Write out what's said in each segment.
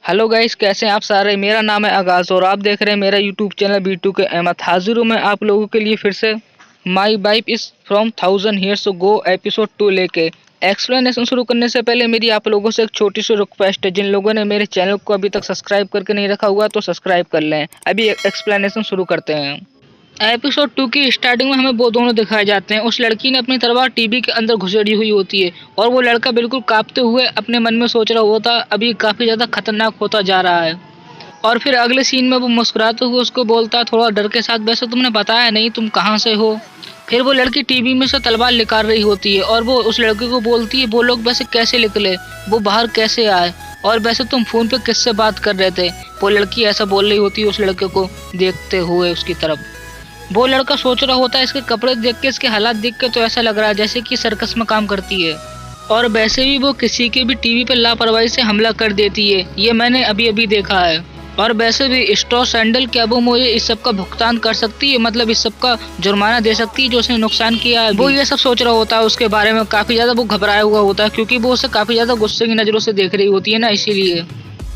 Hello guys, कैसे हैं आप सारे। मेरा नाम है आगाज और आप देख रहे हैं मेरा यूट्यूब चैनल B2 के अहमद। हाजिर हूँ मैं आप लोगों के लिए फिर से my wife is from 1000 years ago episode 2 लेके। एक्सप्लेनेशन शुरू करने से पहले मेरी आप लोगों से एक छोटी सी रिक्वेस्ट है। जिन लोगों ने मेरे चैनल को अभी तक सब्सक्राइब करके नहीं रखा हुआ तो सब्सक्राइब कर लें। अभी एक्सप्लेनेशन शुरू करते हैं। एपिसोड 2 की स्टार्टिंग में हमें वो दोनों दिखाए जाते हैं। उस लड़की ने अपनी तलवार टीवी के अंदर घुसेड़ी हुई होती है और वो लड़का बिल्कुल कांपते हुए अपने मन में सोच रहा होता अभी काफी ज्यादा खतरनाक होता जा रहा है। और फिर अगले सीन में वो मुस्कुराते हुए उसको बोलता है थोड़ा डर के साथ, वैसे तुमने बताया नहीं तुम कहाँ से हो। फिर वो लड़की टीवी में से तलवार निकाल रही होती है और वो उस लड़के को बोलती है वो लोग वैसे कैसे निकले, वो बाहर कैसे आए, और वैसे तुम फोन पे किससे बात कर रहे थे। वो लड़की ऐसा बोल रही होती है उस लड़के को देखते हुए उसकी तरफ। वो लड़का सोच रहा होता है इसके कपड़े देख के, इसके हालात देख के तो ऐसा लग रहा है जैसे कि सर्कस में काम करती है। और वैसे भी वो किसी के भी टीवी पर लापरवाही से हमला कर देती है, ये मैंने अभी अभी देखा है। और वैसे भी स्टॉ सैंडल क्या वो मुझे इस सब का भुगतान कर सकती है, मतलब इस सब का जुर्माना दे सकती है जो उसने नुकसान किया है। वो ये सब सोच रहा होता है, उसके बारे में काफी ज्यादा वो घबराया हुआ होता है क्योंकि वो उसे काफी ज्यादा गुस्से की नजरों से देख रही होती है ना, इसीलिए।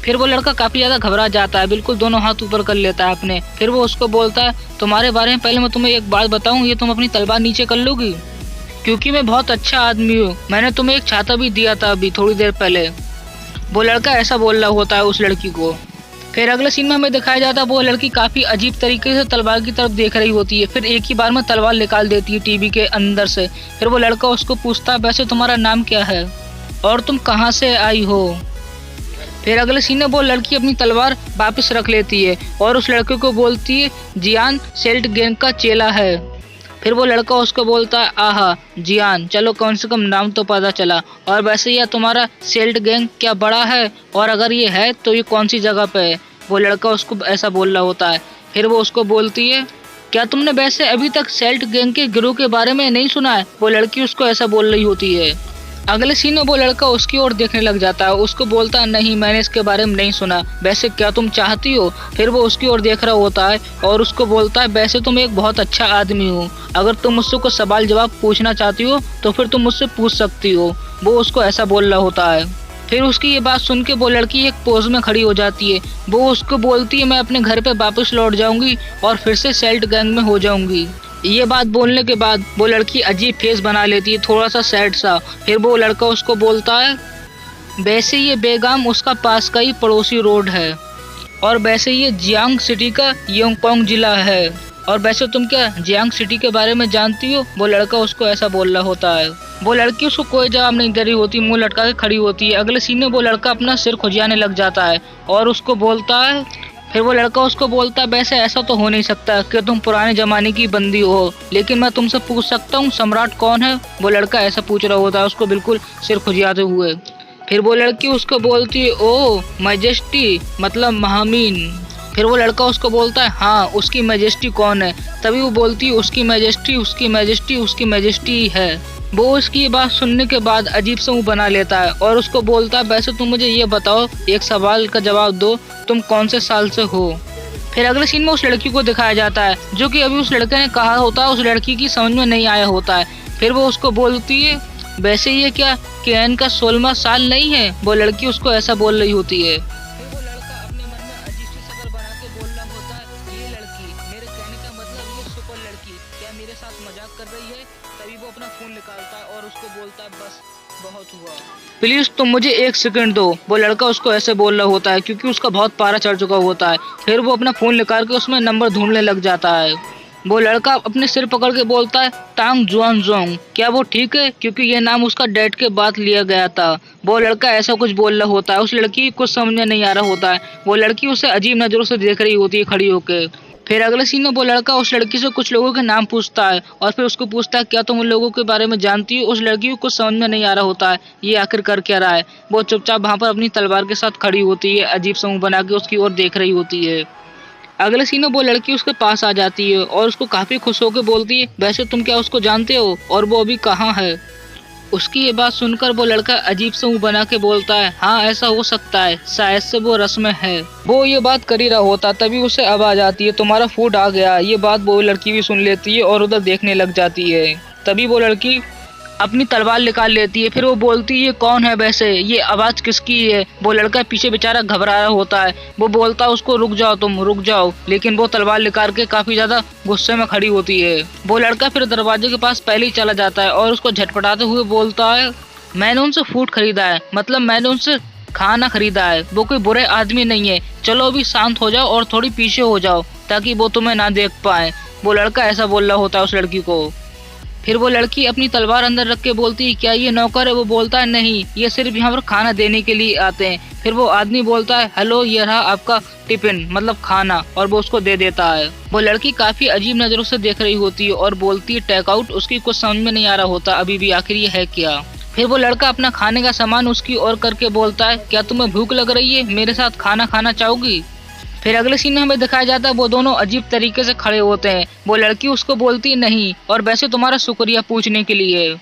फिर वो लड़का काफी ज्यादा घबरा जाता है, बिल्कुल दोनों हाथ ऊपर कर लेता है अपने। फिर वो उसको बोलता है तुम्हारे बारे में पहले मैं तुम्हें एक बात बताऊं, ये तुम अपनी तलवार नीचे कर लोगी क्योंकि मैं बहुत अच्छा आदमी हूँ। मैंने तुम्हें एक छाता भी दिया था अभी थोड़ी देर पहले। वो लड़का ऐसा बोल रहा होता है उस लड़की को। फिर अगले सीन में हमें दिखाया जाता है वो लड़की काफी अजीब तरीके से तलवार की तरफ देख रही होती है। फिर एक ही बार में तलवार निकाल देती है टीवी के अंदर से। फिर वो लड़का उसको पूछता है वैसे तुम्हारा नाम क्या है और तुम कहाँ से आई हो। फिर अगले सीन में वो लड़की अपनी तलवार वापस रख लेती है और उस लड़के को बोलती है जियान सेल्ट गैंग का चेला है। फिर वो लड़का उसको बोलता है आहा जियान, चलो कम से कम नाम तो पता चला। और वैसे यह तुम्हारा सेल्ट गैंग क्या बड़ा है, और अगर ये है तो ये कौन सी जगह पे है। वो लड़का उसको ऐसा बोल रहा होता है। फिर वो उसको बोलती है क्या तुमने वैसे अभी तक सेल्ट गैंग के गिरोह के बारे में नहीं सुना है। वो लड़की उसको ऐसा बोल रही होती है। अगले सीन में वो लड़का उसकी ओर देखने लग जाता है, उसको बोलता है नहीं मैंने इसके बारे में नहीं सुना, वैसे क्या तुम चाहती हो। फिर वो उसकी ओर देख रहा होता है और उसको बोलता है वैसे तुम एक बहुत अच्छा आदमी हो, अगर तुम मुझसे कोई सवाल जवाब पूछना चाहती हो तो फिर तुम मुझसे पूछ सकती हो। वो उसको ऐसा बोल रहा होता है। फिर उसकी ये बात सुन के वो लड़की एक पोज में खड़ी हो जाती है। वो उसको बोलती है मैं अपने घर पे वापस लौट जाऊंगी और फिर से सेल्ट गैंग में हो जाऊंगी। ये बात बोलने के बाद वो लड़की अजीब फेस बना लेती है, थोड़ा सा सैड सा। फिर वो लड़का उसको बोलता है वैसे ये बेगाम उसका पास का ही पड़ोसी रोड है और वैसे ये जियांग सिटी का योंगपोंग जिला है, और वैसे तुम क्या जियांग सिटी के बारे में जानती हो। वो लड़का उसको ऐसा बोल रहा होता है। वो लड़की उसको कोई जवाब नहीं दे रही होती, मुंह लटका के खड़ी होती है। अगले सीन में वो लड़का अपना सिर खुजाने लग जाता है और उसको बोलता है। फिर वो लड़का उसको बोलता है वैसे ऐसा तो हो नहीं सकता कि तुम पुराने जमाने की बंदी हो, लेकिन मैं तुमसे पूछ सकता हूँ सम्राट कौन है। वो लड़का ऐसा पूछ रहा होता है उसको बिल्कुल सिर खुजाते हुए। फिर वो लड़की उसको बोलती है ओ मैजेस्टी, मतलब महामीन। फिर वो लड़का उसको बोलता है हाँ उसकी मैजेस्टी कौन है। तभी वो बोलती है उसकी मैजेस्टी उसकी मैजेस्टी उसकी मैजेस्टी है। वो उसकी ये बात सुनने के बाद अजीब सा मुंह बना लेता है और उसको बोलता है वैसे तुम मुझे ये बताओ, एक सवाल का जवाब दो, तुम कौन से साल से हो। फिर अगले सीन में उस लड़की को दिखाया जाता है जो कि अभी उस लड़के ने कहा होता है, उस लड़की की समझ में नहीं आया होता है। फिर वो उसको बोलती है वैसे ये क्या केन का 16वां साल नहीं है। वो लड़की उसको ऐसा बोल रही होती है। फिर वो लड़का अपने मन में अजीब सी शक्ल बना के बोल रहा होता है ये लड़की, मेरे कहने का मतलब ये सुपर लड़की क्या मेरे साथ मजाक कर रही है। तभी वो अपना फोन निकालता है और उसको बोलता है बस बहुत हुआ, प्लीज तुम मुझे 1 सेकंड दो। वो लड़का उसको ऐसे बोल रहा होता है क्योंकि उसका बहुत पारा चढ़ चुका होता है। फिर वो अपना फोन निकाल के उसमें नंबर ढूंढने लग जाता है। वो लड़का अपने सिर पकड़ के बोलता है टांग जुआन जोंग, क्या वो ठीक है, क्योंकि ये नाम उसका डैड के बाद लिया गया था। वो लड़का ऐसा कुछ बोल रहा होता है, उस लड़की कुछ समझ में नहीं आ रहा होता है। वो लड़की उसे अजीब नजरों से देख रही होती है खड़ी होके। फिर अगले सीन में वो लड़का उस लड़की से कुछ लोगों के नाम पूछता है और फिर उसको पूछता है क्या तुम उन लोगों के बारे में जानती हो। उस लड़की को कुछ समझ में नहीं आ रहा होता है ये आखिर कर क्या रहा है। वो चुपचाप वहां पर अपनी तलवार के साथ खड़ी होती है, अजीब सा मुंह बना के उसकी ओर देख रही होती है। अगले सीन में वो लड़की उसके पास आ जाती है और उसको काफी खुश होकर बोलती है वैसे तुम क्या उसको जानते हो और वो अभी कहाँ है। उसकी ये बात सुनकर वो लड़का अजीब से मुंह बना के बोलता है हाँ ऐसा हो सकता है, शायद से वो रस्म में है। वो ये बात कर ही रहा होता तभी उसे आवाज आती है तुम्हारा फूड आ गया। ये बात वो लड़की भी सुन लेती है और उधर देखने लग जाती है। तभी वो लड़की अपनी तलवार निकाल लेती है। फिर वो बोलती है ये कौन है वैसे, ये आवाज किसकी है। वो लड़का पीछे बेचारा घबरा रहा होता है। वो बोलता है उसको रुक जाओ, तुम रुक जाओ, लेकिन वो तलवार निकाल के काफी ज्यादा गुस्से में खड़ी होती है। वो लड़का फिर दरवाजे के पास पहले ही चला जाता है और उसको झटपटाते हुए बोलता है मैंने उनसे फूड खरीदा है, मतलब मैंने उनसे खाना खरीदा है, वो कोई बुरे आदमी नहीं है, चलो अभी शांत हो जाओ और थोड़ी पीछे हो जाओ ताकि वो तुम्हें ना देख पाए। वो लड़का ऐसा बोल रहा होता है उस लड़की को। फिर वो लड़की अपनी तलवार अंदर रख के बोलती है क्या ये नौकर है। वो बोलता है नहीं, ये सिर्फ यहाँ पर खाना देने के लिए आते हैं। फिर वो आदमी बोलता है हेलो, ये रहा आपका टिफिन, मतलब खाना, और वो उसको दे देता है। वो लड़की काफी अजीब नजरों से देख रही होती है और बोलती है टेक आउट। उसकी कुछ समझ में नहीं आ रहा होता अभी भी आखिर ये है क्या। फिर वो लड़का अपना खाने का सामान उसकी ओर करके बोलता है क्या तुम्हें भूख लग रही है, मेरे साथ खाना खाना चाहोगी। फिर अगले सीन में हमें दिखाया जाता है वो दोनों अजीब तरीके से खड़े होते हैं। वो लड़की उसको बोलती है नहीं, और वैसे तुम्हारा शुक्रिया पूछने के लिए।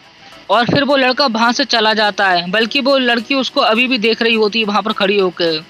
और फिर वो लड़का वहां से चला जाता है, बल्कि वो लड़की उसको अभी भी देख रही होती है वहां पर खड़ी होकर।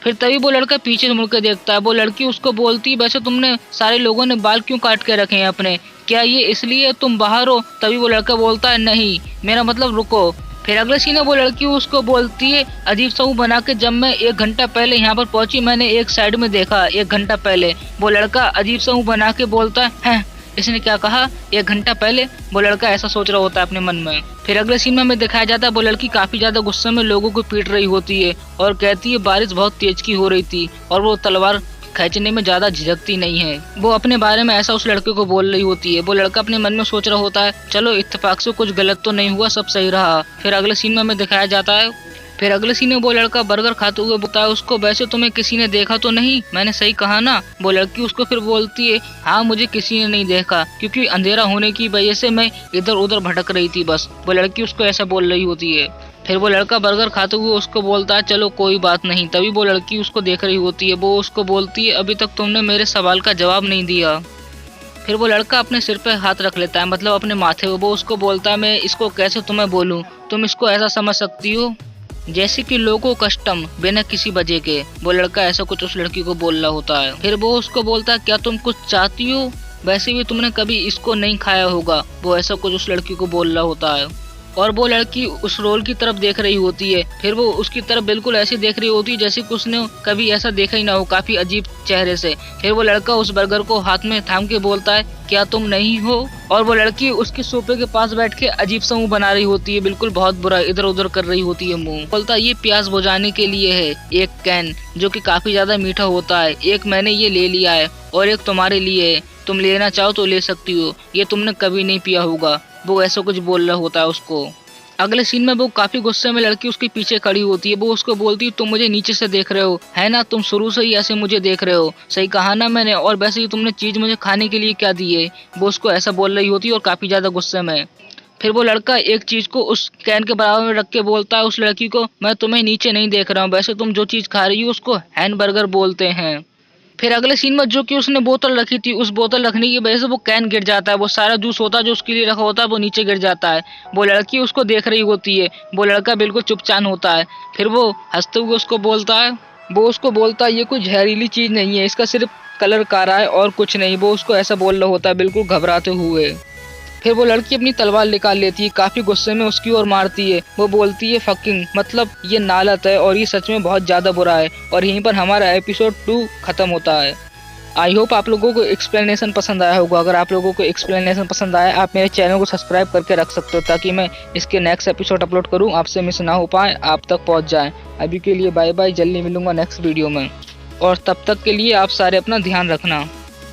फिर तभी वो लड़का पीछे से मुड़ के देखता है। वो लड़की उसको बोलती है वैसे तुमने सारे लोगों ने बाल क्यों काट के रखे हैं अपने, क्या ये इसलिए तुम बाहर हो। तभी वो लड़का बोलता है नहीं, मेरा मतलब रुको। फिर अगले सीन में वो लड़की उसको बोलती है अजीब सा मुंह बना के जब मैं 1 घंटा पहले यहाँ पर पहुंची मैंने एक साइड में देखा 1 घंटा पहले। वो लड़का अजीब सा मुंह बना के बोलता है इसने क्या कहा 1 घंटा पहले। वो लड़का ऐसा सोच रहा होता है अपने मन में। फिर अगले सीन में हमें दिखाया जाता है वो लड़की काफी ज्यादा गुस्से में लोगों को पीट रही होती है और कहती है बारिश बहुत तेज की हो रही थी और वो तलवार खींचने में ज्यादा झिझकती नहीं है। वो अपने बारे में ऐसा उस लड़के को बोल रही होती है। वो लड़का अपने मन में सोच रहा होता है चलो इत्तेफाक से कुछ गलत तो नहीं हुआ, सब सही रहा। फिर अगले सीन में हमें दिखाया जाता है फिर अगले सीन में वो लड़का बर्गर खाते हुए बोलता है उसको वैसे तुम्हें किसी ने देखा तो नहीं, मैंने सही कहा ना। वो लड़की उसको फिर बोलती है हाँ मुझे किसी ने नहीं देखा क्योंकि अंधेरा होने की वजह से मैं इधर उधर भटक रही थी बस। वो लड़की उसको ऐसा बोल रही होती है। फिर वो लड़का बर्गर खाते हुए उसको बोलता है चलो कोई बात नहीं। तभी वो लड़की उसको देख रही होती है। वो उसको बोलती है अभी तक तुमने मेरे सवाल का जवाब नहीं दिया। फिर वो लड़का अपने सिर पे हाथ रख लेता है, मतलब अपने माथे पे। वो उसको बोलता है मैं इसको कैसे तुम्हें बोलूं, तुम इसको ऐसा समझ सकती हो जैसे कि लोगों कस्टम बिना किसी वजह के। वो लड़का ऐसा कुछ उस लड़की को बोल रहा होता है। फिर वो उसको बोलता है क्या तुम कुछ चाहती हो, वैसे भी तुमने कभी इसको नहीं खाया होगा। वो ऐसा कुछ उस लड़की को बोल रहा होता है और वो लड़की उस रोल की तरफ देख रही होती है। फिर वो उसकी तरफ बिल्कुल ऐसे देख रही होती है जैसे कि उसने कभी ऐसा देखा ही ना हो, काफी अजीब चेहरे से। फिर वो लड़का उस बर्गर को हाथ में थाम के बोलता है क्या तुम नहीं हो। और वो लड़की उसके सोफे के पास बैठ के अजीब सा मुंह बना रही होती है, बिल्कुल बहुत बुरा इधर उधर कर रही होती है मुंह। बोलता है ये प्यास बुझाने के लिए है, एक कैन जो कि काफी ज्यादा मीठा होता है, एक मैंने ये ले लिया है और एक तुम्हारे लिए है, तुम लेना चाहो तो ले सकती हो, ये तुमने कभी नहीं पिया होगा। वो ऐसा कुछ बोल रहा होता है उसको। अगले सीन में वो काफी गुस्से में लड़की उसके पीछे खड़ी होती है। वो उसको बोलती है तुम मुझे नीचे से देख रहे हो है ना, तुम शुरू से ही ऐसे मुझे देख रहे हो, सही कहा ना मैंने, और वैसे ही तुमने चीज मुझे खाने के लिए क्या दी है। वो उसको ऐसा बोल रही होती है और काफी ज्यादा गुस्से में। फिर वो लड़का एक चीज को उस कैन के बराबर में रख के बोलता है उस लड़की को मैं तुम्हें नीचे नहीं देख रहा हूँ, वैसे तुम जो चीज खा रही हो उसको हैमबर्गर बोलते हैं। फिर अगले सीन में जो कि उसने बोतल रखी थी, उस बोतल रखने की वजह से वो कैन गिर जाता है, वो सारा जूस होता है जो उसके लिए रखा होता है वो नीचे गिर जाता है। वो लड़की उसको देख रही होती है। वो लड़का बिल्कुल चुपचाप होता है। फिर वो हंसते हुए उसको बोलता है ये कोई जहरीली चीज नहीं है, इसका सिर्फ कलर काला है और कुछ नहीं। वो उसको ऐसा बोल रहा होता है बिल्कुल घबराते हुए। फिर वो लड़की अपनी तलवार निकाल लेती है, काफी गुस्से में उसकी ओर मारती है। वो बोलती है फकिंग, मतलब ये नालत है और ये सच में बहुत ज्यादा बुरा है। और यहीं पर हमारा एपिसोड 2 खत्म होता है। आई होप आप लोगों को एक्सप्लेनेशन पसंद आया होगा। अगर आप लोगों को एक्सप्लेनेशन पसंद आया आप मेरे चैनल को सब्सक्राइब करके रख सकते हो ताकि मैं इसके नेक्स्ट एपिसोड अपलोड करूं, आपसे मिस ना हो पाए, आप तक पहुंच जाए। अभी के लिए बाय बाय, जल्दी मिलूंगा नेक्स्ट वीडियो में और तब तक के लिए आप सारे अपना ध्यान रखना।